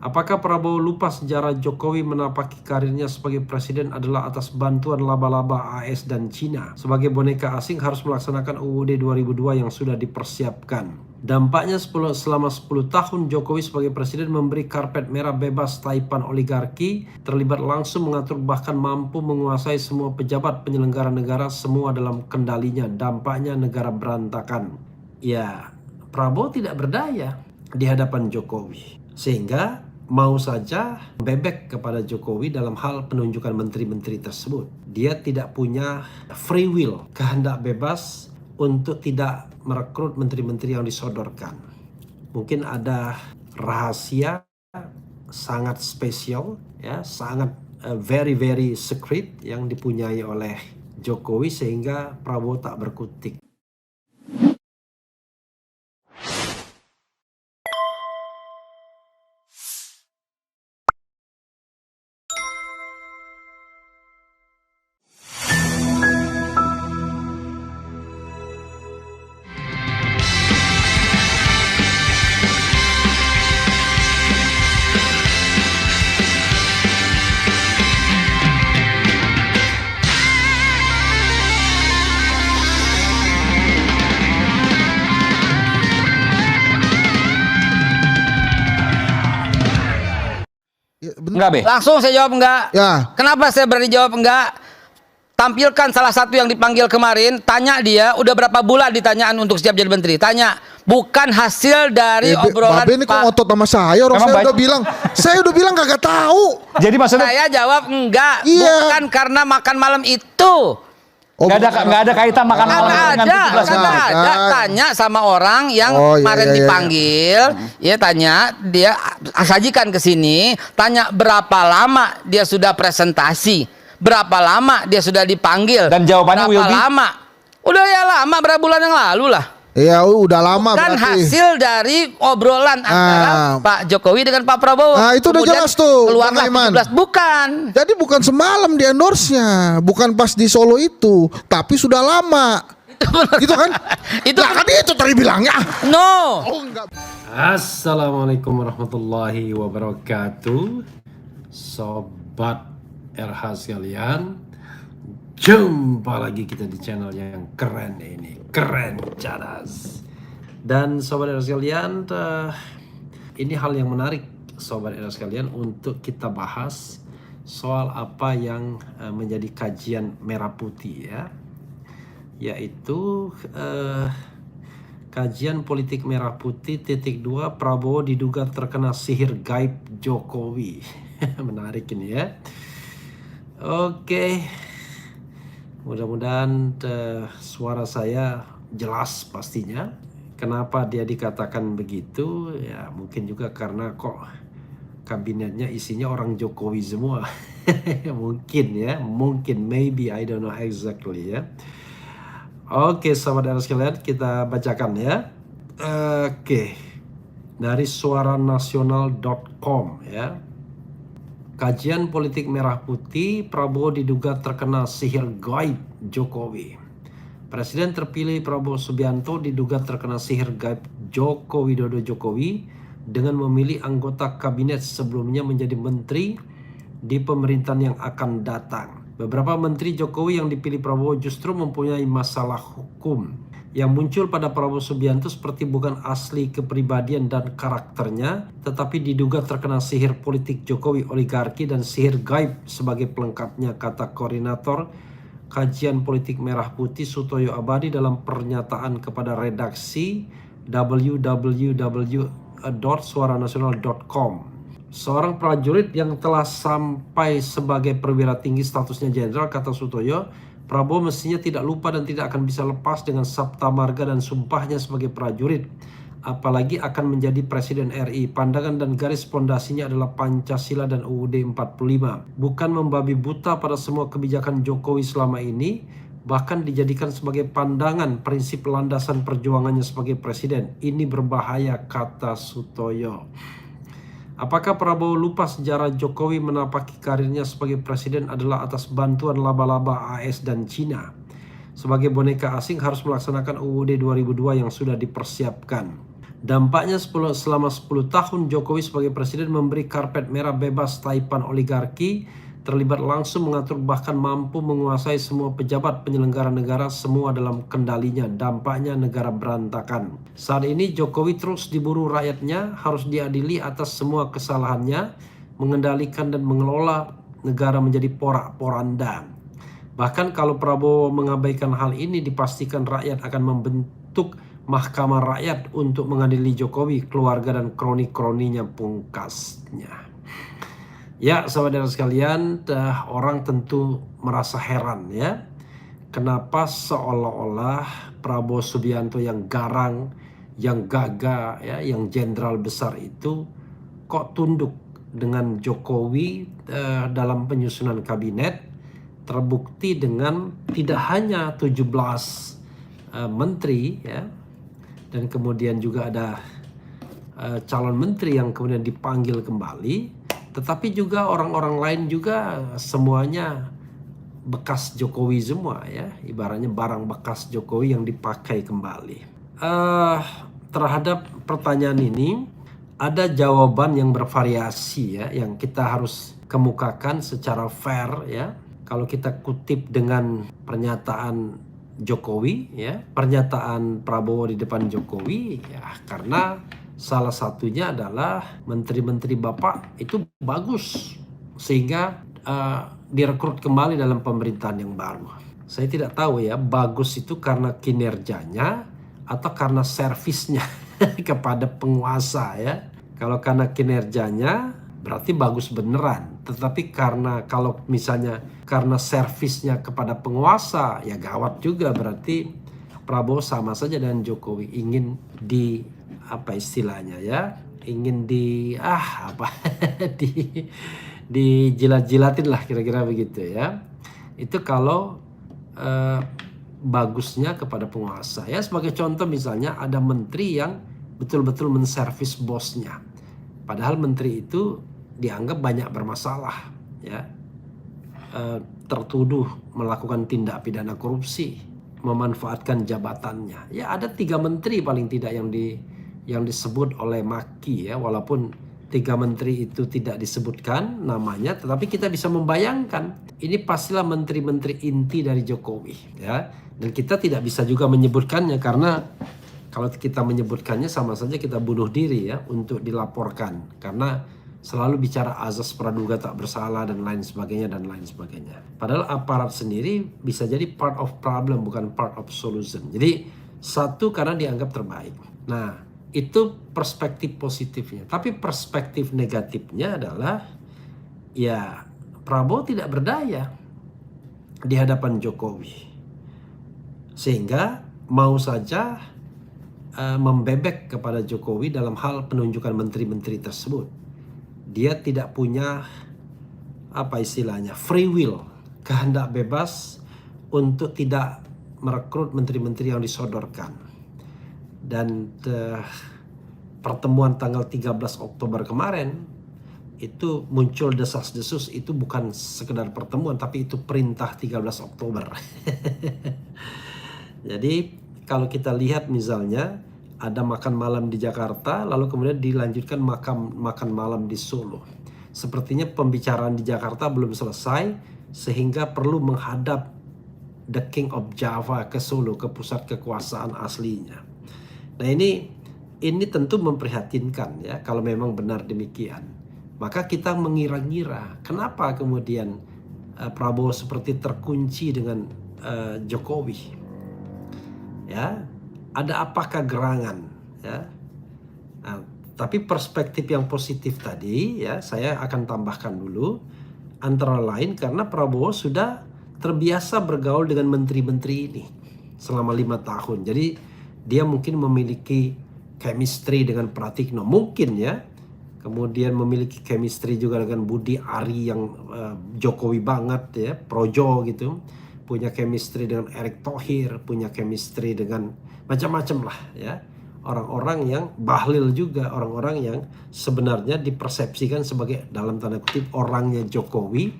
Apakah Prabowo lupa sejarah Jokowi menapaki karirnya sebagai presiden adalah atas bantuan laba-laba AS dan Cina? Sebagai boneka asing harus melaksanakan UUD 2002 yang sudah dipersiapkan. Dampaknya selama 10 tahun Jokowi sebagai presiden memberi karpet merah bebas taipan oligarki, terlibat langsung mengatur bahkan mampu menguasai semua pejabat penyelenggara negara, semua dalam kendalinya. Dampaknya negara berantakan. Ya, Prabowo tidak berdaya di hadapan Jokowi. Sehingga mau saja bebek kepada Jokowi dalam hal penunjukan menteri-menteri tersebut. Dia tidak punya free will, kehendak bebas untuk tidak merekrut menteri-menteri yang disodorkan. Mungkin ada rahasia sangat spesial, ya, sangat very very secret yang dipunyai oleh Jokowi sehingga Prabowo tak berkutik. Enggak, Be. Langsung saya jawab enggak. Ya. Kenapa saya berani jawab enggak? Tampilkan salah satu yang dipanggil kemarin, tanya dia udah berapa bulan ditanyaan untuk siap jadi menteri. Tanya, bukan hasil dari obrolan Babe ini kok ngotot sama saya, orang saya udah bilang kagak tahu. Jadi maksudnya Saya jawab enggak, Iya. bukan karena makan malam itu. nggak ada kaitan makan malam dengan 17 Karena Maret. ada. Tanya sama orang yang kemarin dipanggil, ya tanya dia sajikan ke sini, tanya berapa lama dia sudah presentasi, berapa lama dia sudah dipanggil, Dan jawabannya berapa will be? lama? Udah ya lama, berapa bulan yang lalu lah. Iya, udah lama Kan berarti. hasil dari obrolan antara Pak Jokowi dengan Pak Prabowo. Nah, itu udah Kemudian jelas tuh, keluarlah Bang Aiman. 17. Bukan. Jadi bukan semalam di endorse-nya, bukan pas di Solo itu, tapi sudah lama. Gitu kan? Itu Lah kan itu tadi bilangnya. no. Oh, enggak. Assalamualaikum warahmatullahi wabarakatuh. Sobat RH sekalian, jumpa lagi kita di channel yang keren ini, keren cadas. Dan sobat RH sekalian, ini hal yang menarik sobat RH sekalian untuk kita bahas soal apa yang menjadi kajian merah putih ya, yaitu kajian politik merah putih _2 Prabowo diduga terkena sihir gaib Jokowi. Menarik ini ya. Oke, mudah-mudahan suara saya jelas pastinya. Kenapa dia dikatakan begitu? Ya mungkin juga karena kok kabinetnya isinya orang Jokowi semua. Mungkin ya, mungkin, maybe, I don't know exactly ya. Oke sahabat RH sekalian, kita bacakan ya. Oke, dari suaranasional.com ya. Kajian politik merah putih, Prabowo diduga terkena sihir gaib Jokowi. Presiden terpilih Prabowo Subianto diduga terkena sihir gaib Joko Widodo Jokowi dengan memilih anggota kabinet sebelumnya menjadi menteri di pemerintahan yang akan datang. Beberapa menteri Jokowi yang dipilih Prabowo justru mempunyai masalah hukum. Yang muncul pada Prabowo Subianto seperti bukan asli kepribadian dan karakternya, tetapi diduga terkena sihir politik Jokowi oligarki dan sihir gaib sebagai pelengkapnya, kata koordinator kajian politik merah putih Sutoyo Abadi dalam pernyataan kepada redaksi www.suaranasional.com. Seorang prajurit yang telah sampai sebagai perwira tinggi statusnya jenderal, kata Sutoyo, Prabowo mestinya tidak lupa dan tidak akan bisa lepas dengan sabta marga dan sumpahnya sebagai prajurit, apalagi akan menjadi presiden RI. Pandangan dan garis pondasinya adalah Pancasila dan UUD 45. Bukan membabi buta pada semua kebijakan Jokowi selama ini, bahkan dijadikan sebagai pandangan prinsip landasan perjuangannya sebagai presiden. Ini berbahaya, kata Sutoyo. Apakah Prabowo lupa sejarah Jokowi menapaki karirnya sebagai presiden adalah atas bantuan laba-laba AS dan Cina? Sebagai boneka asing harus melaksanakan UUD 2002 yang sudah dipersiapkan. Dampaknya selama 10 tahun Jokowi sebagai presiden memberi karpet merah bebas taipan oligarki, terlibat langsung mengatur bahkan mampu menguasai semua pejabat penyelenggara negara, semua dalam kendalinya. Dampaknya negara berantakan. Saat ini Jokowi terus diburu rakyatnya, harus diadili atas semua kesalahannya, mengendalikan dan mengelola negara menjadi porak-poranda. Bahkan kalau Prabowo mengabaikan hal ini, dipastikan rakyat akan membentuk Mahkamah Rakyat untuk mengadili Jokowi, keluarga dan kroni-kroninya pungkasnya. Ya, saudara sekalian, orang tentu merasa heran ya. Kenapa seolah-olah Prabowo Subianto yang garang, yang gagah, ya, yang jenderal besar itu kok tunduk dengan Jokowi dalam penyusunan kabinet. Terbukti dengan tidak hanya 17 menteri ya, dan kemudian juga ada calon menteri yang kemudian dipanggil kembali, tetapi juga orang-orang lain juga semuanya bekas Jokowi semua ya, ibaratnya barang bekas Jokowi yang dipakai kembali. Terhadap pertanyaan ini ada jawaban yang bervariasi ya, yang kita harus kemukakan secara fair ya. Kalau kita kutip dengan pernyataan Jokowi ya, pernyataan Prabowo di depan Jokowi ya, karena salah satunya adalah menteri-menteri Bapak itu bagus sehingga direkrut kembali dalam pemerintahan yang baru. Saya tidak tahu ya, bagus itu karena kinerjanya atau karena servisnya kepada penguasa ya. Kalau karena kinerjanya berarti bagus beneran, tetapi kalau misalnya karena servisnya kepada penguasa ya gawat juga, berarti Prabowo sama saja dengan Jokowi, ingin di apa istilahnya ya, ingin dijilat-jilatin lah kira-kira begitu ya. Itu kalau bagusnya kepada penguasa ya. Sebagai contoh misalnya ada menteri yang betul-betul menservis bosnya, padahal menteri itu dianggap banyak bermasalah ya, tertuduh melakukan tindak pidana korupsi, memanfaatkan jabatannya ya. Ada 3 menteri paling tidak yang disebut oleh Maki ya, walaupun 3 menteri itu tidak disebutkan namanya, tetapi kita bisa membayangkan ini pastilah menteri-menteri inti dari Jokowi ya. Dan kita tidak bisa juga menyebutkannya, karena kalau kita menyebutkannya sama saja kita bunuh diri ya untuk dilaporkan, karena selalu bicara azas praduga tak bersalah dan lain sebagainya dan lain sebagainya. Padahal aparat sendiri bisa jadi part of problem, bukan part of solution. Jadi satu karena dianggap terbaik. Nah, itu perspektif positifnya. Tapi perspektif negatifnya adalah ya Prabowo tidak berdaya di hadapan Jokowi, sehingga mau saja membebek kepada Jokowi dalam hal penunjukan menteri-menteri tersebut. Dia tidak punya apa istilahnya free will, kehendak bebas untuk tidak merekrut menteri-menteri yang disodorkan. Dan pertemuan tanggal 13 Oktober kemarin itu muncul desas-desus, itu bukan sekedar pertemuan tapi itu perintah 13 Oktober. Jadi kalau kita lihat misalnya ada makan malam di Jakarta, lalu kemudian dilanjutkan makan malam di Solo. Sepertinya pembicaraan di Jakarta belum selesai, sehingga perlu menghadap the King of Java ke Solo, ke pusat kekuasaan aslinya. Nah ini tentu memprihatinkan ya, kalau memang benar demikian. Maka kita mengira-ngira kenapa kemudian Prabowo seperti terkunci dengan Jokowi. Ya, ada apakah gerangan ya? Nah, tapi perspektif yang positif tadi ya saya akan tambahkan dulu, antara lain karena Prabowo sudah terbiasa bergaul dengan menteri-menteri ini selama 5 tahun. Jadi dia mungkin memiliki chemistry dengan Pratikno mungkin ya, kemudian memiliki chemistry juga dengan Budi Ari yang Jokowi banget ya, projo gitu, punya chemistry dengan Erick Thohir, punya chemistry dengan macam-macam lah ya, orang-orang yang bahlil juga, orang-orang yang sebenarnya dipersepsikan sebagai dalam tanda kutip orangnya Jokowi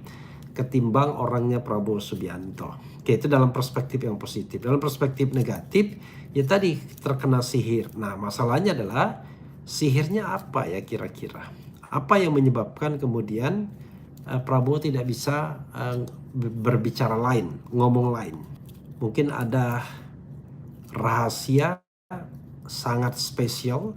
ketimbang orangnya Prabowo Subianto. Oke, itu dalam perspektif yang positif. Dalam perspektif negatif Ya tadi terkena sihir. Nah, masalahnya adalah sihirnya apa ya kira-kira? Apa yang menyebabkan kemudian Prabowo tidak bisa berbicara lain, ngomong lain? Mungkin ada rahasia sangat spesial,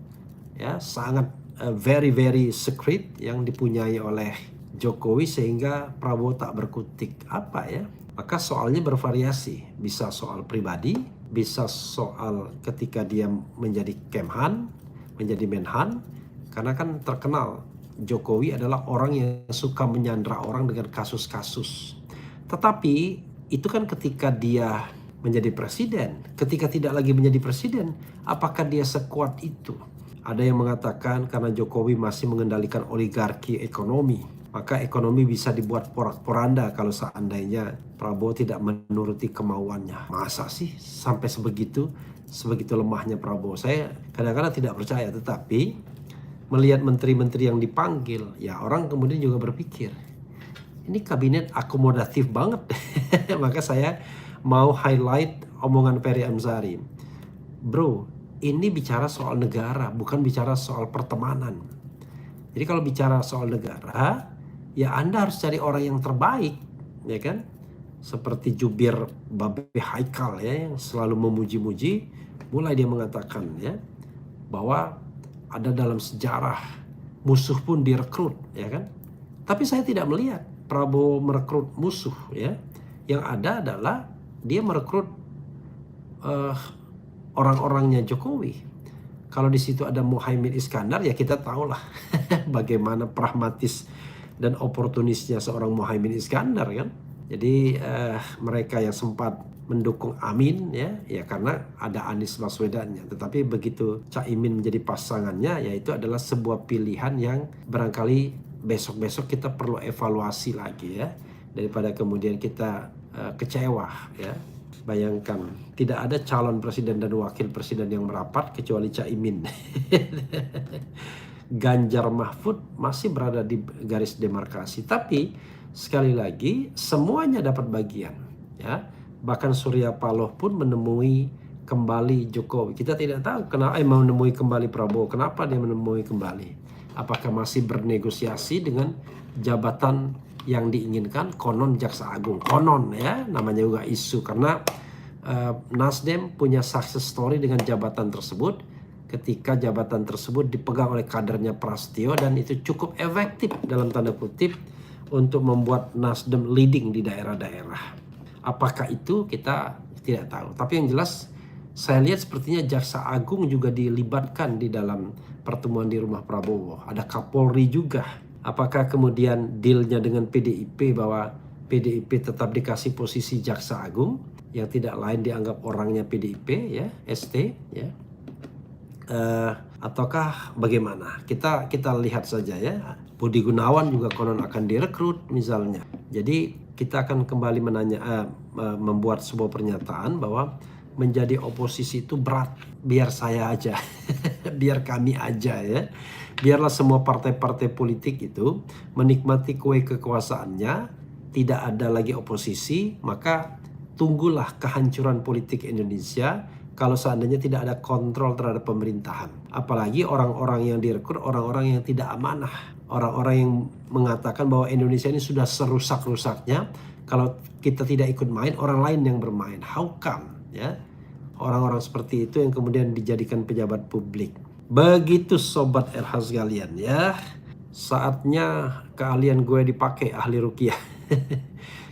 ya, sangat very very secret yang dipunyai oleh Jokowi sehingga Prabowo tak berkutik. Apa ya? Maka soalnya bervariasi, bisa soal pribadi, bisa soal ketika dia menjadi Kemhan, menjadi Menhan, karena kan terkenal Jokowi adalah orang yang suka menyandra orang dengan kasus-kasus. Tetapi itu kan ketika dia menjadi presiden, ketika tidak lagi menjadi presiden, apakah dia sekuat itu? Ada yang mengatakan karena Jokowi masih mengendalikan oligarki ekonomi, maka ekonomi bisa dibuat porak-poranda kalau seandainya Prabowo tidak menuruti kemauannya. Masa sih sampai sebegitu lemahnya Prabowo? Saya kadang-kadang tidak percaya, tetapi melihat menteri-menteri yang dipanggil, ya orang kemudian juga berpikir, ini kabinet akomodatif banget. Maka saya mau highlight omongan Ferry Amsari. Bro, ini bicara soal negara, bukan bicara soal pertemanan. Jadi kalau bicara soal negara, ya Anda harus cari orang yang terbaik, ya kan? Seperti jubir Babe Haikal ya, yang selalu memuji-muji. Mulai dia mengatakan ya, bahwa ada dalam sejarah musuh pun direkrut, ya kan? Tapi saya tidak melihat Prabowo merekrut musuh, ya. Yang ada adalah dia merekrut orang-orangnya Jokowi. Kalau di situ ada Muhaimin Iskandar, ya kita tahulah bagaimana pragmatis dan oportunisnya seorang Muhaimin Iskandar kan. Jadi mereka yang sempat mendukung Amin ya karena ada Anies Baswedannya. Tetapi begitu Caimin menjadi pasangannya, ya itu adalah sebuah pilihan yang barangkali besok-besok kita perlu evaluasi lagi ya, daripada kemudian kita kecewa ya. Bayangkan tidak ada calon presiden dan wakil presiden yang merapat kecuali Caimin. Ganjar Mahfud masih berada di garis demarkasi, tapi sekali lagi semuanya dapat bagian ya. Bahkan Surya Paloh pun menemui kembali Jokowi. Kita tidak tahu kenapa menemui kembali Prabowo. Kenapa dia menemui kembali? Apakah masih bernegosiasi dengan jabatan yang diinginkan? Konon Jaksa Agung. Konon ya, namanya juga isu. Karena Nasdem punya success story dengan jabatan tersebut. Ketika jabatan tersebut dipegang oleh kadernya Prasetyo dan itu cukup efektif dalam tanda kutip untuk membuat Nasdem leading di daerah-daerah. Apakah itu kita tidak tahu. Tapi yang jelas saya lihat sepertinya Jaksa Agung juga dilibatkan di dalam pertemuan di rumah Prabowo. Ada Kapolri juga. Apakah kemudian dealnya dengan PDIP bahwa PDIP tetap dikasih posisi Jaksa Agung yang tidak lain dianggap orangnya PDIP ya, ST ya. Ataukah bagaimana? Kita lihat saja ya. Budi Gunawan juga konon akan direkrut misalnya. Jadi kita akan kembali membuat sebuah pernyataan bahwa menjadi oposisi itu berat. Biar saya aja, biar kami aja ya. Biarlah semua partai-partai politik itu menikmati kue kekuasaannya, tidak ada lagi oposisi, maka tunggulah kehancuran politik Indonesia kalau seandainya tidak ada kontrol terhadap pemerintahan. Apalagi orang-orang yang direkrut, orang-orang yang tidak amanah. Orang-orang yang mengatakan bahwa Indonesia ini sudah serusak-rusaknya, kalau kita tidak ikut main, orang lain yang bermain. How come? Ya? Orang-orang seperti itu yang kemudian dijadikan pejabat publik. Begitu sobat RH sekalian ya. Saatnya keahlian gue dipakai, ahli ruqyah.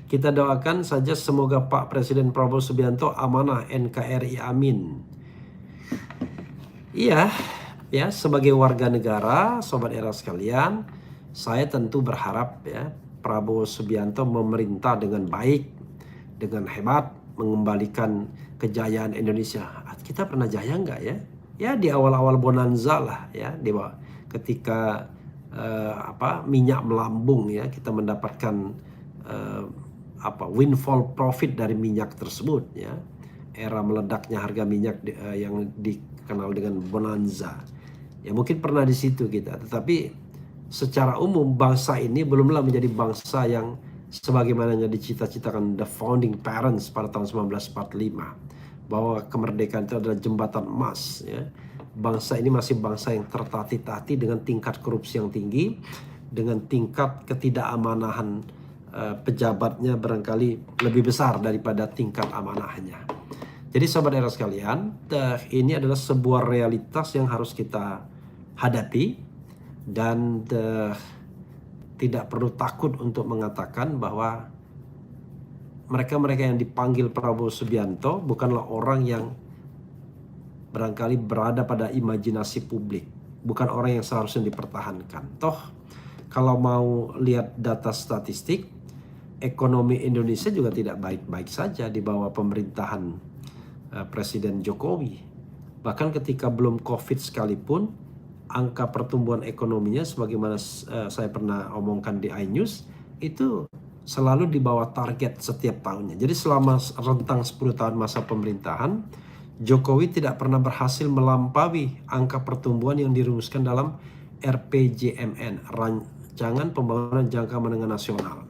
Kita doakan saja semoga Pak Presiden Prabowo Subianto amanah NKRI, amin. Iya, ya sebagai warga negara, sobat era sekalian, saya tentu berharap ya Prabowo Subianto memerintah dengan baik, dengan hebat, mengembalikan kejayaan Indonesia. Kita pernah jaya nggak ya? Ya di awal-awal bonanza lah ya, ketika minyak melambung ya, kita mendapatkan windfall profit dari minyak tersebut ya. Era meledaknya harga minyak yang dikenal dengan bonanza. Ya mungkin pernah di situ kita, tetapi secara umum bangsa ini belumlah menjadi bangsa yang sebagaimana yang dicita-citakan the founding parents pada tahun 1945. bahwa kemerdekaan itu adalah jembatan emas, ya. Bangsa ini masih bangsa yang tertatih-tatih dengan tingkat korupsi yang tinggi, dengan tingkat ketidakαμanahan pejabatnya barangkali lebih besar daripada tingkat amanahnya. Jadi sahabat era sekalian, ini adalah sebuah realitas yang harus kita hadapi, dan tidak perlu takut untuk mengatakan bahwa mereka-mereka yang dipanggil Prabowo Subianto bukanlah orang yang barangkali berada pada imajinasi publik, bukan orang yang seharusnya dipertahankan. Toh kalau mau lihat data statistik, ekonomi Indonesia juga tidak baik-baik saja di bawah pemerintahan Presiden Jokowi. Bahkan ketika belum COVID sekalipun, angka pertumbuhan ekonominya sebagaimana saya pernah omongkan di iNews itu selalu di bawah target setiap tahunnya. Jadi selama rentang 10 tahun masa pemerintahan, Jokowi tidak pernah berhasil melampaui angka pertumbuhan yang dirumuskan dalam RPJMN, Rancangan Pembangunan Jangka Menengah Nasional,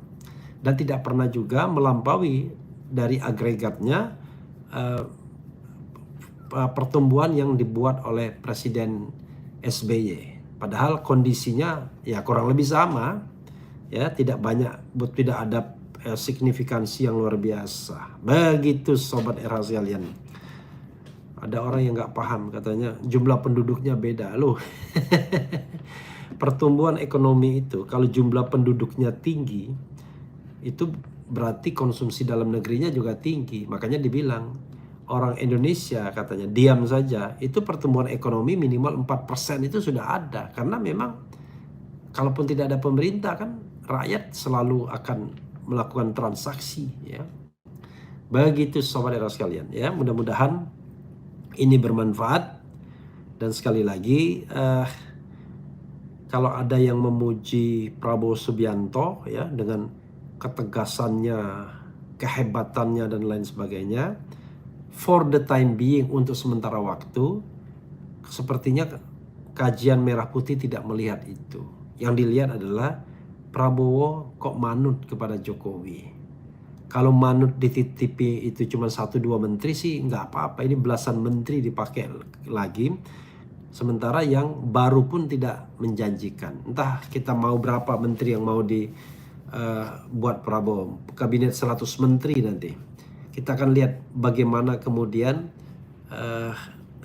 dan tidak pernah juga melampaui dari agregatnya pertumbuhan yang dibuat oleh Presiden SBY. Padahal kondisinya ya kurang lebih sama, ya, tidak ada signifikansi yang luar biasa. Begitu sobat era sekalian. Ada orang yang nggak paham, katanya jumlah penduduknya beda loh. Pertumbuhan ekonomi itu kalau jumlah penduduknya tinggi, itu berarti konsumsi dalam negerinya juga tinggi. Makanya dibilang orang Indonesia katanya diam saja, itu pertumbuhan ekonomi minimal 4% itu sudah ada. Karena memang kalaupun tidak ada pemerintah kan rakyat selalu akan melakukan transaksi, ya. Begitu sobat era sekalian, ya. Mudah-mudahan ini bermanfaat, dan sekali lagi kalau ada yang memuji Prabowo Subianto, ya, dengan ketegasannya, kehebatannya dan lain sebagainya, for the time being, untuk sementara waktu, sepertinya kajian Merah Putih tidak melihat itu. Yang dilihat adalah Prabowo kok manut kepada Jokowi. Kalau manut dititipi itu cuma 1-2 menteri sih nggak apa-apa. Ini belasan menteri dipakai lagi. Sementara yang baru pun tidak menjanjikan. Entah kita mau berapa menteri yang mau dibuat Prabowo. Kabinet 100 menteri nanti. Kita akan lihat bagaimana kemudian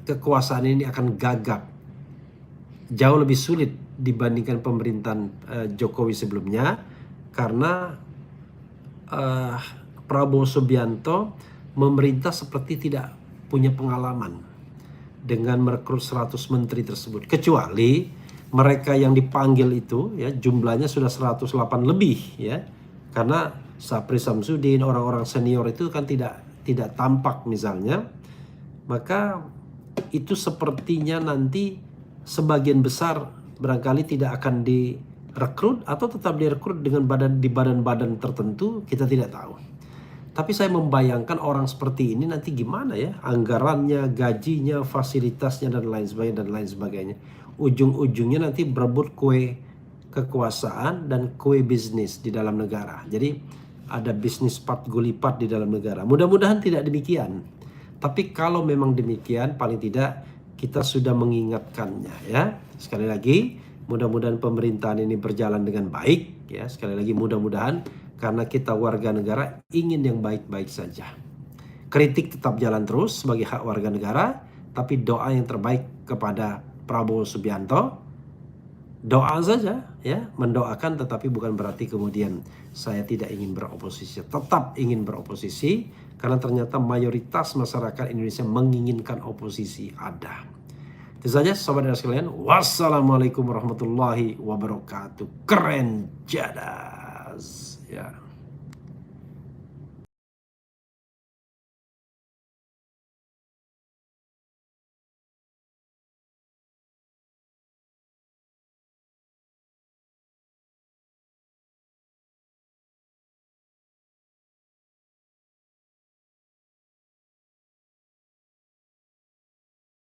kekuasaan ini akan gagap. Jauh lebih sulit dibandingkan pemerintahan Jokowi sebelumnya. Karena Prabowo Subianto memerintah seperti tidak punya pengalaman dengan merekrut 100 menteri tersebut. Kecuali mereka yang dipanggil itu, ya, jumlahnya sudah 108 lebih, ya. Karena Sapri Samsudin, orang-orang senior itu kan tidak tampak misalnya. Maka itu sepertinya nanti sebagian besar barangkali tidak akan direkrut atau tetap direkrut dengan badan-badan tertentu, kita tidak tahu. Tapi saya membayangkan orang seperti ini nanti gimana, ya, anggarannya, gajinya, fasilitasnya dan lain sebagainya. Ujung-ujungnya nanti berebut kue kekuasaan dan kue bisnis di dalam negara. Jadi ada bisnis pat gulipat di dalam negara. Mudah-mudahan tidak demikian. Tapi kalau memang demikian, paling tidak kita sudah mengingatkannya, ya. Sekali lagi, mudah-mudahan pemerintahan ini berjalan dengan baik, ya. Sekali lagi mudah-mudahan, karena kita warga negara ingin yang baik-baik saja. Kritik tetap jalan terus sebagai hak warga negara, tapi doa yang terbaik kepada Prabowo Subianto. Doa saja, ya, mendoakan, tetapi bukan berarti kemudian saya tidak ingin beroposisi. Tetap ingin beroposisi, karena ternyata mayoritas masyarakat Indonesia menginginkan oposisi ada. Itu saja sobat dan sekalian. Wassalamualaikum warahmatullahi wabarakatuh. Keren jadas. Ya.